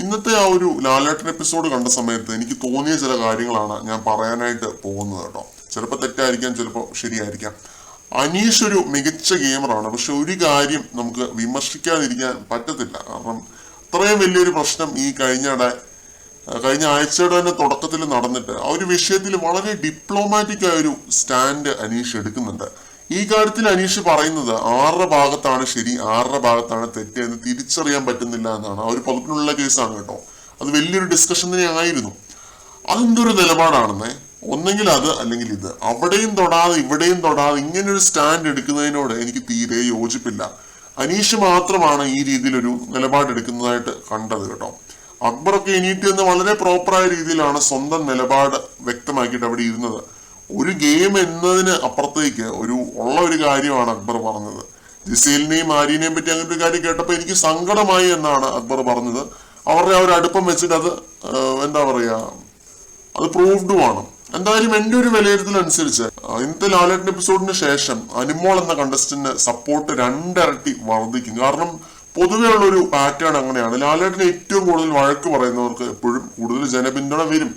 ഇന്നത്തെ ആ ഒരു ലാലേട്ടൻ എപ്പിസോഡ് കണ്ട സമയത്ത് എനിക്ക് തോന്നിയ ചില കാര്യങ്ങളാണ് ഞാൻ പറയാനായിട്ട് പോകുന്നത് കേട്ടോ. ചിലപ്പോൾ തെറ്റായിരിക്കാം, ചിലപ്പോൾ ശരിയായിരിക്കാം. അനീഷ് ഒരു മികച്ച ഗെയിമറാണ്. പക്ഷെ ഒരു കാര്യം നമുക്ക് വിമർശിക്കാതിരിക്കാൻ പറ്റത്തില്ല. കാരണം അത്രയും വലിയൊരു പ്രശ്നം ഈ കഴിഞ്ഞ ആഴ്ചയുടെ തന്നെ തുടക്കത്തിൽ നടന്നിട്ട് ആ ഒരു വിഷയത്തിൽ വളരെ ഡിപ്ലോമാറ്റിക് ആയ ഒരു സ്റ്റാൻഡ് അനീഷ് എടുക്കുന്നുണ്ട്. ഈ കാര്യത്തിൽ അനീഷ് പറയുന്നത് ആരുടെ ഭാഗത്താണ് ശരി, ആരുടെ ഭാഗത്താണ് തെറ്റ് എന്ന് തിരിച്ചറിയാൻ പറ്റുന്നില്ല എന്നാണ്. ആ ഒരു പതിപ്പിനുള്ള കേസാണ് കേട്ടോ. അത് വലിയൊരു ഡിസ്കഷൻ തന്നെ ആയിരുന്നു. അതെന്തൊരു നിലപാടാണെന്നേ. ഒന്നെങ്കിൽ അത് അല്ലെങ്കിൽ ഇത്. അവിടെയും തൊടാതെ ഇവിടെയും തൊടാതെ ഇങ്ങനൊരു സ്റ്റാൻഡ് എടുക്കുന്നതിനോട് എനിക്ക് തീരെ യോജിപ്പില്ല. അനീഷ് മാത്രമാണ് ഈ രീതിയിലൊരു നിലപാടെടുക്കുന്നതായിട്ട് കണ്ടത് കേട്ടോ. അക്ബറൊക്കെ എണീറ്റ് എന്ന് വളരെ പ്രോപ്പറായ രീതിയിലാണ് സ്വന്തം നിലപാട് വ്യക്തമാക്കിയിട്ട് അവിടെ ഇരുന്നത്. ഒരു ഗെയിം എന്നതിന് അപ്പുറത്തേക്ക് ഉള്ള ഒരു കാര്യമാണ് അക്ബർ പറഞ്ഞത്. ജിസേലിനെയും ആര്യനെയും പറ്റി അങ്ങനത്തെ ഒരു കാര്യം കേട്ടപ്പോൾ എനിക്ക് സങ്കടമായി എന്നാണ് അക്ബർ പറഞ്ഞത്. അവരുടെ ആ ഒരു അടുപ്പം വെച്ചിട്ട് അത് എന്താ പറയാ, അത് പ്രൂവ്ഡുമാണ്. എന്തായാലും എൻ്റെ ഒരു വിലയിരുത്തലനുസരിച്ച് ഇന്നത്തെ ലാലേട്ടൻ എപ്പിസോഡിന് ശേഷം അനുമോൾ എന്ന കണ്ടസ്റ്റന്റിന് സപ്പോർട്ട് 2 ഇരട്ടി വർദ്ധിക്കും. കാരണം പൊതുവെ ഉള്ളൊരു പാറ്റേൺ അങ്ങനെയാണ്. ലാലേട്ടന് ഏറ്റവും കൂടുതൽ വഴക്ക് പറയുന്നവർക്ക് എപ്പോഴും കൂടുതൽ ജനപിന്തുണ വരും.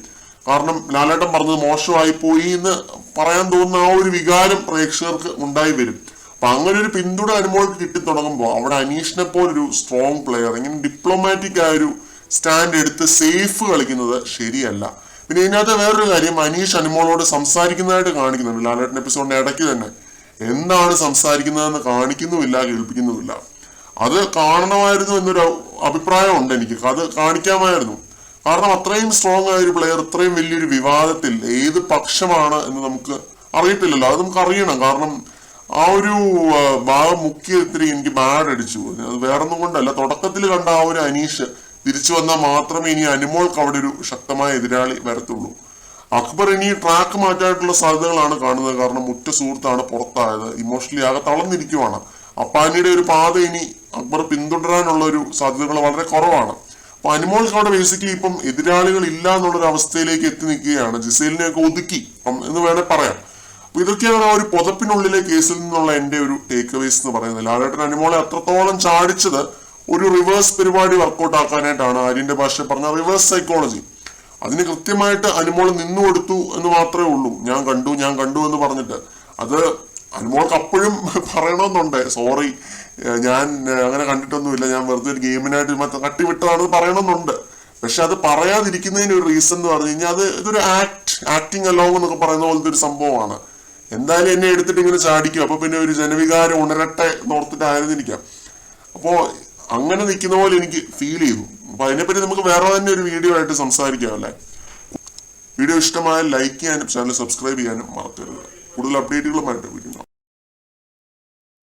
കാരണം ലാലേട്ടൻ പറഞ്ഞത് മോശമായി പോയി എന്ന് പറയാൻ തോന്നുന്ന ആ ഒരു വികാരം പ്രേക്ഷകർക്ക് ഉണ്ടായി വരും. അപ്പൊ അങ്ങനെ ഒരു പിന്തുണ അനുമോൾക്ക് കിട്ടിത്തുടങ്ങുമ്പോൾ അവിടെ അനീഷിനെ പോലൊരു സ്ട്രോങ് പ്ലെയർ ഇങ്ങനെ ഡിപ്ലോമാറ്റിക് ആയ ഒരു സ്റ്റാൻഡ് എടുത്ത് സേഫ് കളിക്കുന്നത് ശരിയല്ല. പിന്നെ ഇതിനകത്ത് വേറൊരു കാര്യം, അനീഷ് അനുമോളോട് സംസാരിക്കുന്നതായിട്ട് കാണിക്കുന്നുണ്ട് ലാലേട്ടൻ എപ്പിസോഡിന്റെ ഇടയ്ക്ക് തന്നെ. എന്താണ് സംസാരിക്കുന്നതെന്ന് കാണിക്കുന്നുമില്ല, കേൾപ്പിക്കുന്നുമില്ല. അത് കാണണമായിരുന്നു എന്നൊരു അഭിപ്രായം ഉണ്ട് എനിക്ക്. അത് കാണിക്കാമായിരുന്നു. കാരണം അത്രയും സ്ട്രോങ് ആയ ഒരു പ്ലെയർ ഇത്രയും വലിയൊരു വിവാദത്തിൽ ഏത് പക്ഷമാണ് എന്ന് നമുക്ക് അറിയത്തില്ലല്ലോ. അത് നമുക്ക് അറിയണം. കാരണം ആ ഒരു ഭാഗം മുഖ്യത്തിരി എനിക്ക് ബാഡ് അടിച്ചു. അത് വേറൊന്നും കൊണ്ടല്ല, തുടക്കത്തിൽ കണ്ട ആ ഒരു അനീഷ് തിരിച്ചു വന്നാൽ മാത്രമേ ഇനി അനുമോൾക്ക് അവിടെ ഒരു ശക്തമായ എതിരാളി വരത്തുള്ളൂ. അക്ബർ ഇനി ട്രാക്ക് മാറ്റാനായിട്ടുള്ള സാധ്യതകളാണ് കാണുന്നത്. കാരണം ഉറ്റ സുഹൃത്താണ് പുറത്തായത്, ഇമോഷണലി ആകെ തളർന്നിരിക്കുവാണ്. അപ്പാനിയുടെ ഒരു പാത ഇനി അക്ബർ പിന്തുടരാനുള്ള ഒരു സാധ്യതകൾ വളരെ കുറവാണ്. അപ്പൊ അനുമോൾക്ക് അവിടെ ബേസിക്കലി ഇപ്പം എതിരാളികൾ ഇല്ല എന്നുള്ളൊരു അവസ്ഥയിലേക്ക് എത്തി നിൽക്കുകയാണ്. ജിസേലിനെയൊക്കെ ഒതുക്കി എന്ന് വേണേൽ പറയാം. അപ്പൊ ഇതൊക്കെയാണ് ആ ഒരു പുതപ്പിനുള്ളിലെ കേസിൽ നിന്നുള്ള എന്റെ ഒരു ടേക്ക് അവേസ് എന്ന് പറയുന്നത്. ലാലേട്ടൻ അനുമോളെ അത്രത്തോളം ചാടിച്ചത് ഒരു റിവേഴ്സ് പരിപാടി വർക്കൗട്ട് ആക്കാനായിട്ടാണ്. ആര്യന്റെ ഭാഷ പറഞ്ഞ റിവേഴ്സ് സൈക്കോളജി. അതിന് കൃത്യമായിട്ട് അനുമോൾ നിന്നു കൊടുത്തു എന്ന് മാത്രമേ ഉള്ളൂ. ഞാൻ കണ്ടു എന്ന് പറഞ്ഞിട്ട് അത് അനുമോൾക്ക് അപ്പോഴും പറയണമെന്നുണ്ട്, സോറി ഞാൻ അങ്ങനെ കണ്ടിട്ടൊന്നുമില്ല, ഞാൻ വെറുതെ ഒരു ഗെയിമിനായിട്ട് തട്ടിവിട്ടതാണെന്ന് പറയണമെന്നുണ്ട്. പക്ഷെ അത് പറയാതിരിക്കുന്നതിന് ഒരു റീസൺ എന്ന് പറഞ്ഞു കഴിഞ്ഞാൽ ഇതൊരു ആക്ടിങ് അലോങ് എന്നൊക്കെ പറയുന്ന പോലത്തെ ഒരു സംഭവമാണ്. എന്തായാലും എന്നെ എടുത്തിട്ട് ഇങ്ങനെ ചാടിക്കും, അപ്പൊ പിന്നെ ഒരു ജനവികാരം ഉണരട്ടെ എന്നോർത്തിട്ടായിരുന്നിരിക്കാം. അപ്പോ അങ്ങനെ നിൽക്കുന്ന പോലെ എനിക്ക് ഫീൽ ചെയ്തു. അപ്പൊ അതിനെപ്പറ്റി നമുക്ക് വേറെ തന്നെ ഒരു വീഡിയോ ആയിട്ട് സംസാരിക്കാം അല്ലേ. വീഡിയോ ഇഷ്ടമായാൽ ലൈക്ക് ചെയ്യാനും ചാനൽ സബ്സ്ക്രൈബ് ചെയ്യാനും മറക്കരുത്. കൂടുതൽ അപ്ഡേറ്റുകളുമായിട്ട്